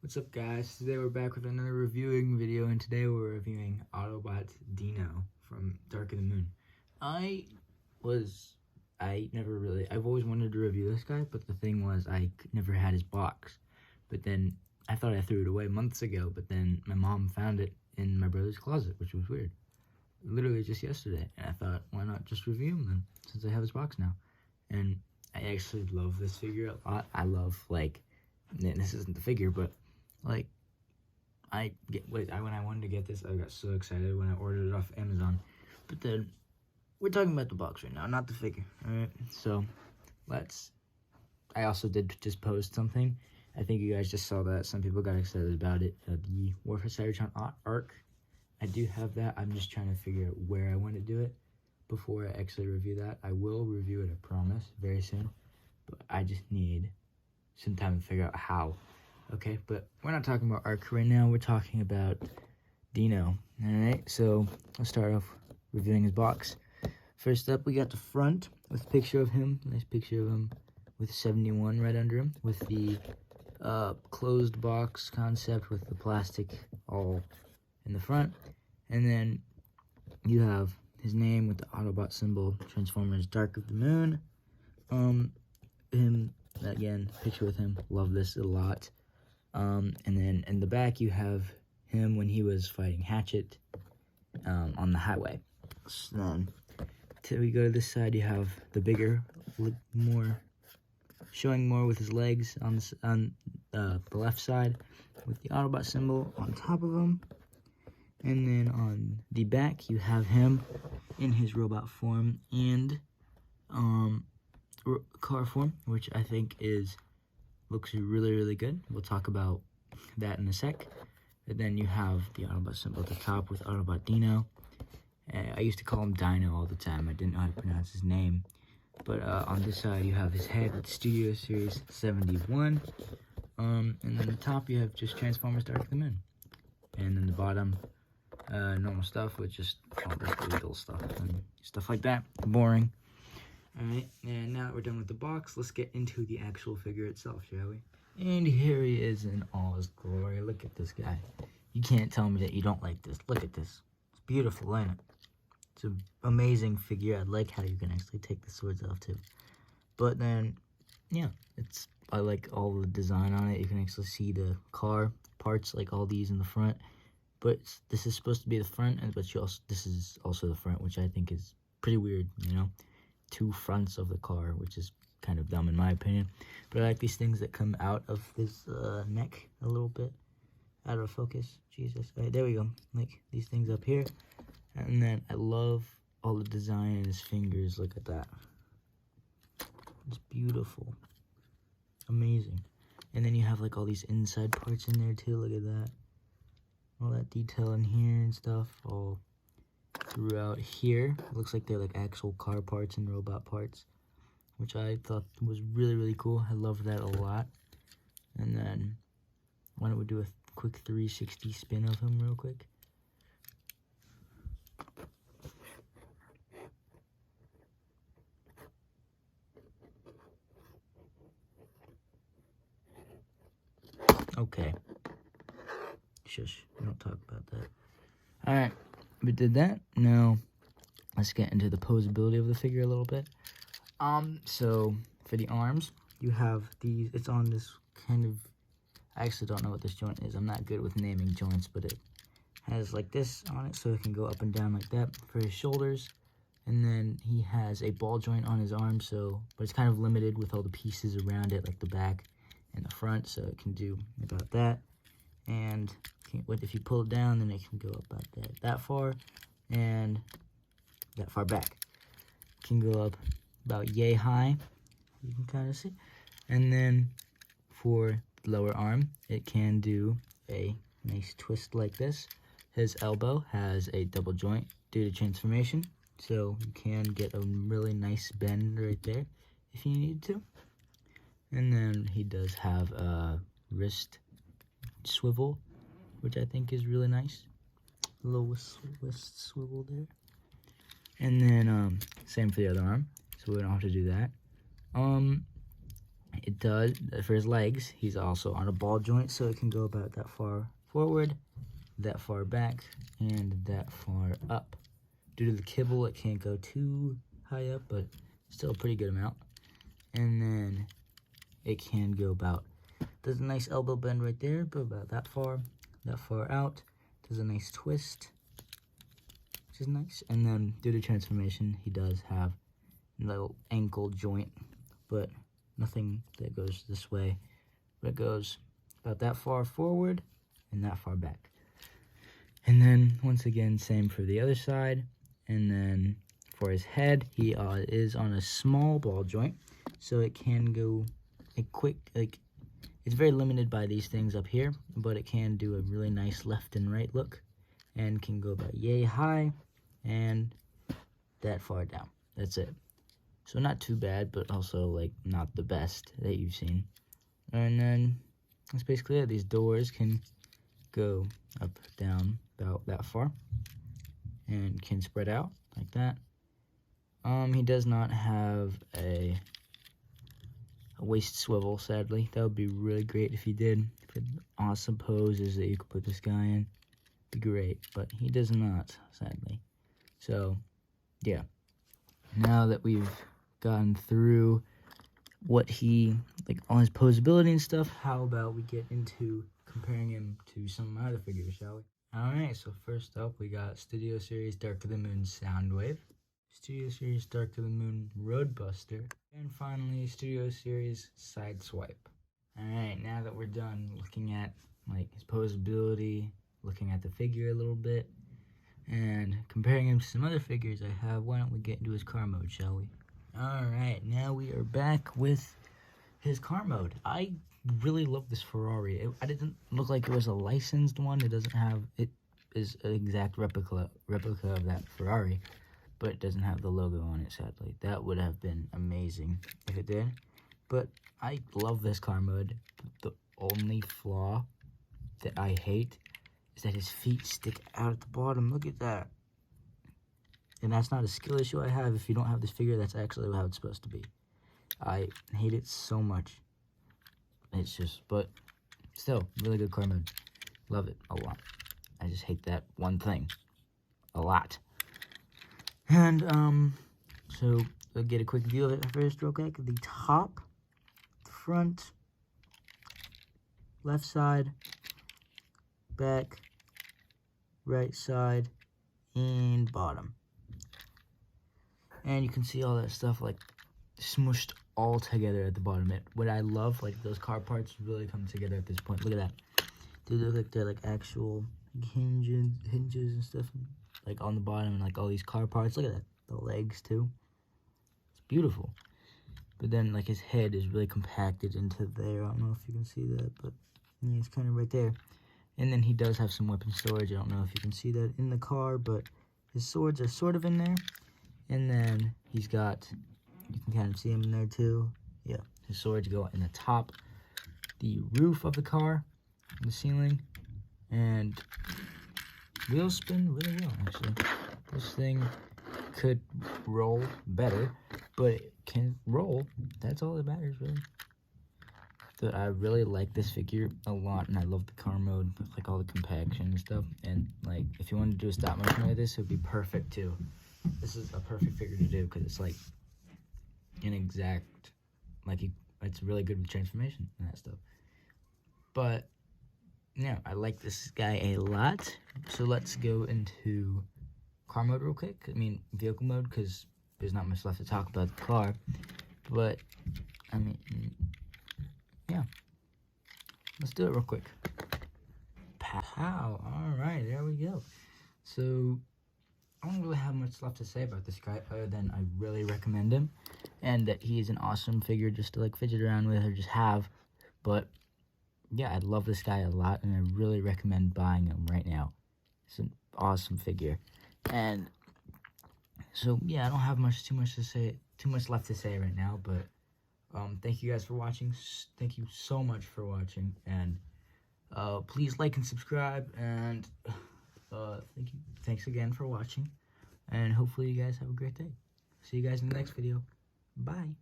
What's up, guys? Today we're back with another reviewing video, and today we're reviewing Autobot Dino from Dark of the Moon. I've always wanted to review this guy, but the thing was I never had his box. But then I thought I threw it away months ago, but then my mom found it in my brother's closet, which was weird. Literally just yesterday, and I thought, why not just review him then, since I have his box now. And I actually love this figure a lot. I love, this isn't the figure, but when I wanted to get this, I got so excited when I ordered it off Amazon. But then we're talking about the box right now, not the figure. All right, so I also did just post something. I think you guys just saw that. Some people got excited about it. The War for Cybertron arc. I do have that. I'm just trying to figure out where I want to do it before I actually review that. I will review it, I promise, very soon. But I just need some time to figure out how. Okay, but we're not talking about arc right now. We're talking about Dino. Alright, so let's start off reviewing his box. First up, we got the front with a picture of him. Nice picture of him with 71 right under him. With the closed box concept with the plastic all in the front. And then you have his name with the Autobot symbol, Transformers Dark of the Moon. Again, picture with him. Love this a lot. And then in the back, you have him when he was fighting Hatchet on the highway. So then, till we go to this side, you have the bigger, showing more with his legs on the left side, with the Autobot symbol on top of him. And then on the back, you have him in his robot form and car form, which I think looks really, really good. We'll talk about that in a sec. And then you have the Autobot symbol at the top with Autobot Dino. I used to call him Dino all the time. I didn't know how to pronounce his name. But on this side, you have his head with Studio Series 71. And then the top, you have just Transformers Dark of the Moon. And then the bottom, normal stuff with just all this legal stuff and stuff like that. Boring. Alright, and now that we're done with the box, let's get into the actual figure itself, shall we? And here he is in all his glory. Look at this guy. You can't tell me that you don't like this. Look at this. It's beautiful, ain't it? It's an amazing figure. I like how you can actually take the swords off, too. But then, yeah, I like all the design on it. You can actually see the car parts, like all these in the front. But this is supposed to be the front, but this is also the front, which I think is pretty weird, you know? Two fronts of the car, which is kind of dumb in my opinion. But I like these things that come out of his neck a little bit. Out of focus. Jesus. All right, there we go. Like these things up here. And then I love all the design in his fingers. Look at that. It's beautiful. Amazing. And then you have like all these inside parts in there too. Look at that. All that detail in here and stuff. All throughout here. It looks like they're like actual car parts and robot parts, which I thought was really, really cool. I love that a lot. And then why don't we do a quick 360 spin of him real quick. Okay. Shush, we don't talk about that. Alright, we did that. Now, let's get into the posability of the figure a little bit. So, for the arms, you have these, it's on this kind of, I actually don't know what this joint is. I'm not good with naming joints, but it has like this on it, so it can go up and down like that for his shoulders. And then he has a ball joint on his arm, but it's kind of limited with all the pieces around it, like the back and the front, so it can do about that. And if you pull it down, then it can go about that far and that far back. It can go up about yay high, you can kind of see. And then for the lower arm, it can do a nice twist like this. His elbow has a double joint due to transformation, so you can get a really nice bend right there if you need to. And then he does have a wrist swivel, which I think is really nice. A little wrist swivel there. And then same for the other arm, so we don't have to do that. it does, for his legs, he's also on a ball joint, so it can go about that far forward, that far back, and that far up. Due to the kibble, it can't go too high up, but still a pretty good amount. And then it can go about, does a nice elbow bend right there, but about that far out. Does a nice twist, which is nice. And then due to transformation, he does have a little ankle joint, but nothing that goes this way, but it goes about that far forward and that far back. And then once again, same for the other side. And then for his head, he is on a small ball joint, so it can go a quick, like, it's very limited by these things up here, but it can do a really nice left and right look, and can go about yay high and that far down. That's it. So not too bad, but also like not the best that you've seen. And then that's basically it. These doors can go up, down about that far, and can spread out like that. He does not have a waist swivel, sadly. That would be really great if he did. For awesome poses that you could put this guy in, be great. But he does not, sadly. So, yeah. Now that we've gotten through what he, like, all his posability and stuff, how about we get into comparing him to some of my other figures, shall we? Alright, so first up, we got Studio Series Dark of the Moon Soundwave, Studio Series Dark of the Moon Roadbuster, and finally, Studio Series Sideswipe. Alright, now that we're done looking at, like, his posability, looking at the figure a little bit, and comparing him to some other figures I have, why don't we get into his car mode, shall we? Alright, now we are back with his car mode. I really love this Ferrari. It didn't look like it was a licensed one. It doesn't have, it is an exact replica of that Ferrari, but it doesn't have the logo on it, sadly. That would have been amazing if it did. But I love this car mode. The only flaw that I hate is that his feet stick out at the bottom. Look at that. And that's not a skill issue I have. If you don't have this figure, that's actually how it's supposed to be. I hate it so much. It's just, but still, really good car mode. Love it a lot. I just hate that one thing a lot. And, so we'll get a quick view of it first real quick. The top, front, left side, back, right side, and bottom. And you can see all that stuff, like, smushed all together at the bottom. What I love, like, those car parts really come together at this point. Look at that. They look like they're, like, actual hinges and stuff, like, on the bottom, and, like, all these car parts. Look at that. The legs, too. It's beautiful. But then, like, his head is really compacted into there. I don't know if you can see that, but yeah, it's kind of right there. And then he does have some weapon storage. I don't know if you can see that in the car, but his swords are sort of in there. And then he's got, you can kind of see him in there too. Yeah, his swords go in the top, the roof of the car, the ceiling, and wheels spin really well, actually. This thing could roll better, but it can roll. That's all that matters, really. So I really like this figure a lot, and I love the car mode, like all the compaction and stuff. And like, if you wanted to do a stop motion like this, it would be perfect too. This is a perfect figure to do because it's like an exact, like, it's really good with transformation and that stuff. But yeah, I like this guy a lot. So let's go into car mode real quick. I mean, vehicle mode, because there's not much left to talk about the car. But I mean, yeah, let's do it real quick. Pow! All right, there we go. So I don't really have much left to say about this guy other than I really recommend him, and that he is an awesome figure just to like fidget around with or just have. But yeah, I love this guy a lot, and I really recommend buying him right now. It's an awesome figure. And so yeah, I don't have too much left to say right now, but thank you guys for watching. Thank you so much for watching, and please like and subscribe, and thanks again for watching, and hopefully you guys have a great day. See you guys in the next video. Bye.